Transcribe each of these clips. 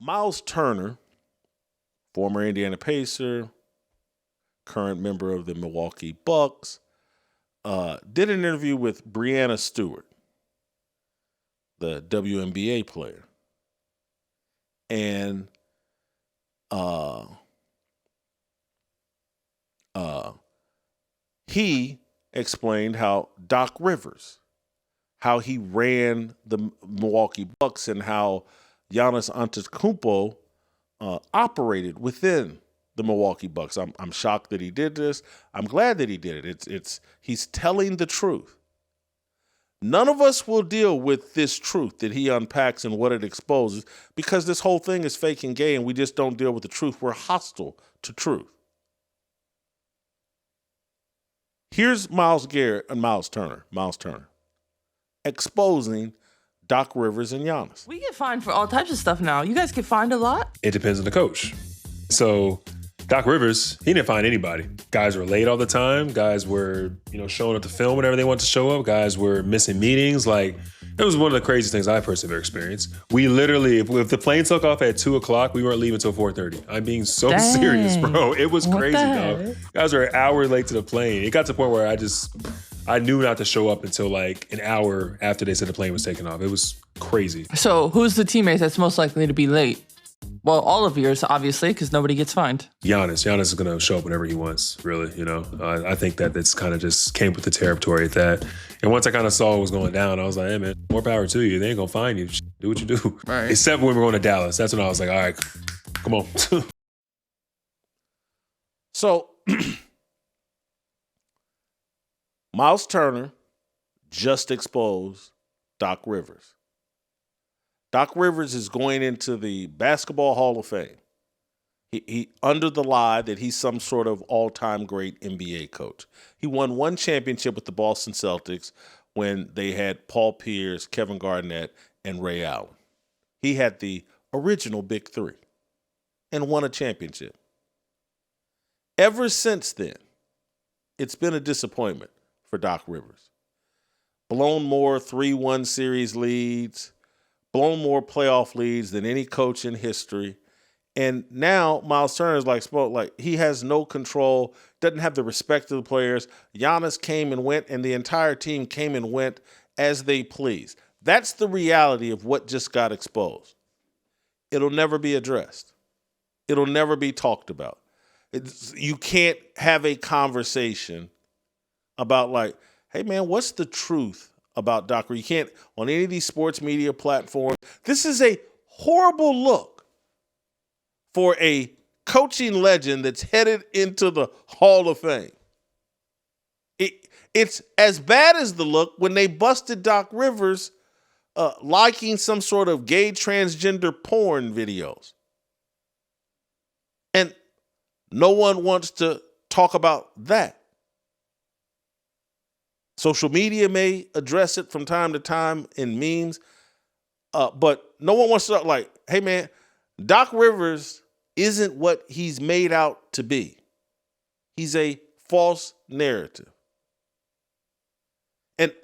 Myles Turner, former Indiana Pacer, current member of the Milwaukee Bucks, did an interview with Breanna Stewart, the WNBA player. And he explained how Doc Rivers, how he ran the Milwaukee Bucks, and how Giannis Antetokounmpo operated within the Milwaukee Bucks. I'm shocked that he did this. I'm glad that he did it. He's telling the truth. None of us will deal with this truth that he unpacks and what it exposes, because this whole thing is fake and gay, and we just don't deal with the truth. We're hostile to truth. Here's Myles Turner exposing Doc Rivers and Giannis. We get fined for all types of stuff now. You guys get fined a lot? It depends on the coach. So Doc Rivers, he didn't find anybody. Guys were late all the time. Guys were, showing up to film whenever they wanted to show up. Guys were missing meetings. Like, it was one of the craziest things I personally ever experienced. We literally, if the plane took off at 2:00, we weren't leaving until 4:30. I'm being so serious, bro. It was crazy, dog. Guys were an hour late to the plane. It got to the point where I knew not to show up until like an hour after they said the plane was taking off. It was crazy. So who's the teammate that's most likely to be late? Well, all of yours, obviously, because nobody gets fined. Giannis is going to show up whenever he wants, really, I think that it's kind of just came with the territory at that. And once I kind of saw what was going down, I was like, hey, man, more power to you. They ain't going to find you. Do what you do. Right. Except when we're going to Dallas. That's when I was like, all right, come on. So, Myles Turner just exposed Doc Rivers. Doc Rivers is going into the Basketball Hall of Fame. He under the lie that he's some sort of all-time great NBA coach. He won one championship with the Boston Celtics when they had Paul Pierce, Kevin Garnett, and Ray Allen. He had the original Big Three and won a championship. Ever since then, it's been a disappointment for Doc Rivers. Blown more 3-1 series leads, blown more playoff leads than any coach in history. And now Myles Turner is like he has no control, doesn't have the respect of the players. Giannis came and went, and the entire team came and went as they pleased. That's the reality of what just got exposed. It'll never be addressed. It'll never be talked about. You can't have a conversation about like, hey man, what's the truth about Doc Rivers? You can't on any of these sports media platforms. This is a horrible look for a coaching legend that's headed into the Hall of Fame. It's as bad as the look when they busted Doc Rivers liking some sort of gay transgender porn videos. And no one wants to talk about that. Social media may address it from time to time in memes, but no one wants to like, hey man, Doc Rivers isn't what he's made out to be. He's a false narrative. And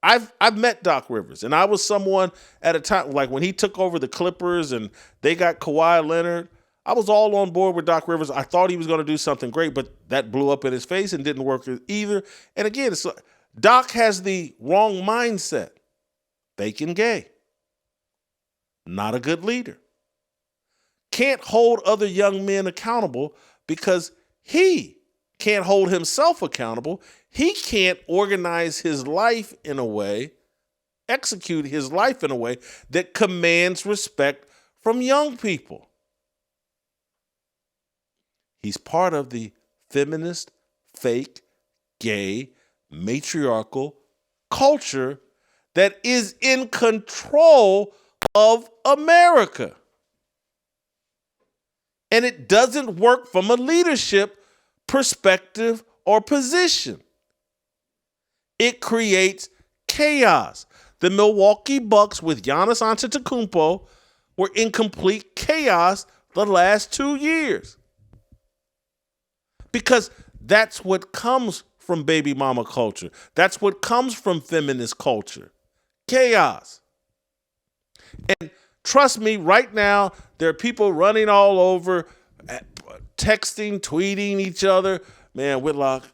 I've met Doc Rivers, and I was someone at a time, like when he took over the Clippers and they got Kawhi Leonard, I was all on board with Doc Rivers. I thought he was going to do something great, but that blew up in his face and didn't work either. And again, it's like, Doc has the wrong mindset. Fake and gay. Not a good leader. Can't hold other young men accountable because he can't hold himself accountable. He can't organize his life in a way, execute his life in a way that commands respect from young people. He's part of the feminist, fake, gay, matriarchal culture that is in control of America. And it doesn't work from a leadership perspective or position. It creates chaos. The Milwaukee Bucks with Giannis Antetokounmpo were in complete chaos the last 2 years. Because that's what comes from baby mama culture. That's what comes from feminist culture. Chaos. And Trust me, right now, there are people running all over, texting, tweeting each other. Man, Whitlock,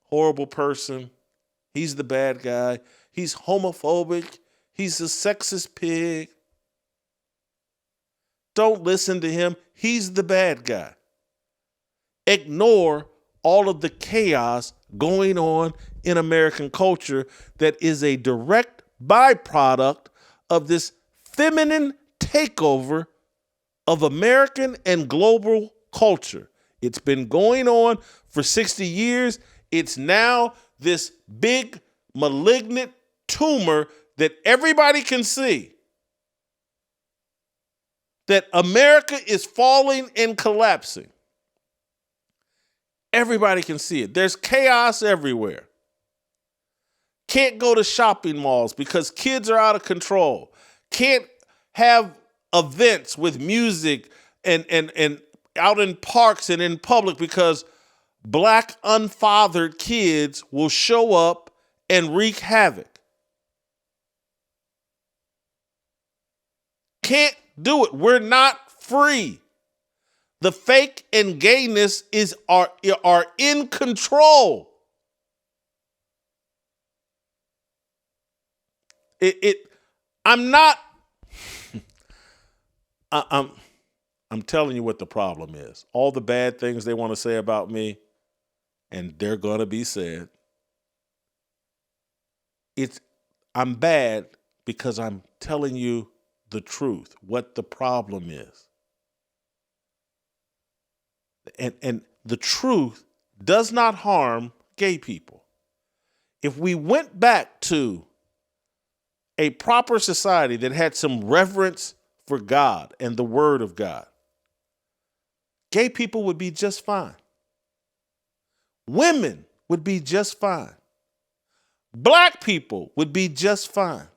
horrible person. He's the bad guy. He's homophobic. He's a sexist pig. Don't listen to him. He's the bad guy. Ignore all of the chaos going on in American culture that is a direct byproduct of this feminine takeover of American and global culture. It's been going on for 60 years. It's now this big malignant tumor that everybody can see. That America is falling and collapsing. Everybody can see it. There's chaos everywhere. Can't go to shopping malls because kids are out of control. Can't have events with music and out in parks and in public because black unfathered kids will show up and wreak havoc. Can't do it. We're not free. The fake and gayness are in control. I'm telling you what the problem is. All the bad things they want to say about me, and they're gonna be said. I'm bad because I'm telling you the truth, what the problem is. And the truth does not harm gay people. If we went back to a proper society that had some reverence for God and the Word of God, gay people would be just fine. Women would be just fine. Black people would be just fine.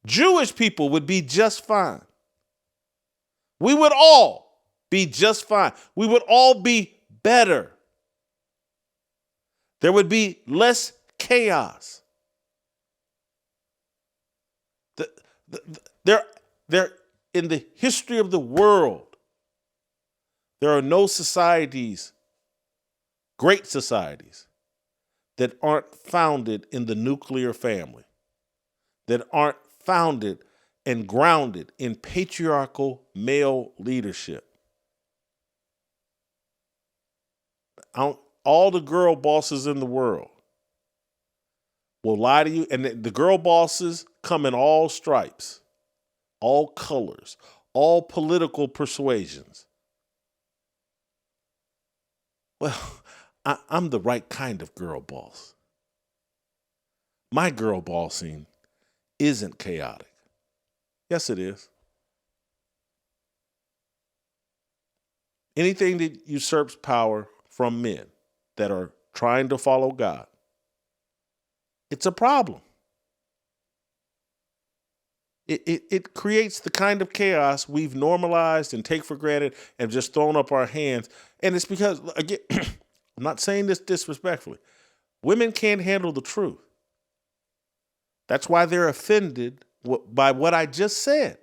Jewish people would be just fine. We would all be just fine. We would all be better. There would be less chaos. There, in the history of the world, there are no societies, great societies, that aren't founded in the nuclear family, that aren't founded and grounded in patriarchal male leadership. All the girl bosses in the world will lie to you, and the girl bosses come in all stripes, all colors, all political persuasions. Well, I'm the right kind of girl boss. My girl bossing isn't chaotic. Yes, it is. Anything that usurps power from men that are trying to follow God, it's a problem. It creates the kind of chaos we've normalized and take for granted and just thrown up our hands. And it's because, again, I'm not saying this disrespectfully. Women can't handle the truth. That's why they're offended by what I just said.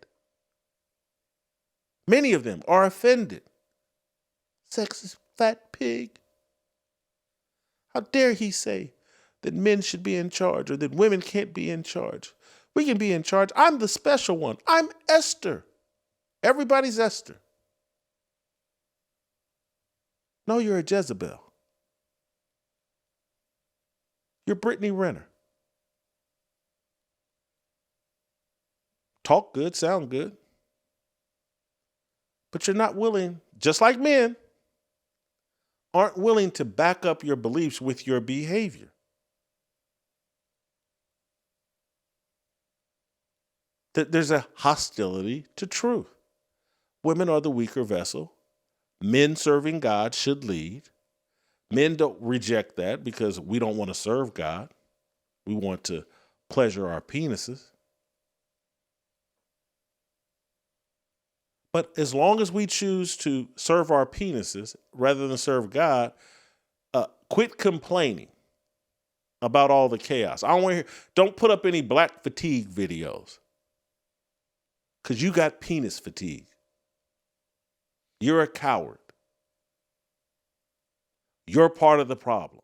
Many of them are offended. Sexist fat pig. How dare he say that men should be in charge or that women can't be in charge? We can be in charge. I'm the special one. I'm Esther. Everybody's Esther. No, you're a Jezebel. You're Brittany Renner. Talk good, sound good. But you're not willing, just like men, aren't willing to back up your beliefs with your behavior. There's a hostility to truth. Women are the weaker vessel. Men serving God should lead. Men don't reject that because we don't want to serve God. We want to pleasure our penises. But as long as we choose to serve our penises rather than serve God, quit complaining about all the chaos. I don't want to hear. Don't put up any black fatigue videos. Because you got penis fatigue. You're a coward. You're part of the problem.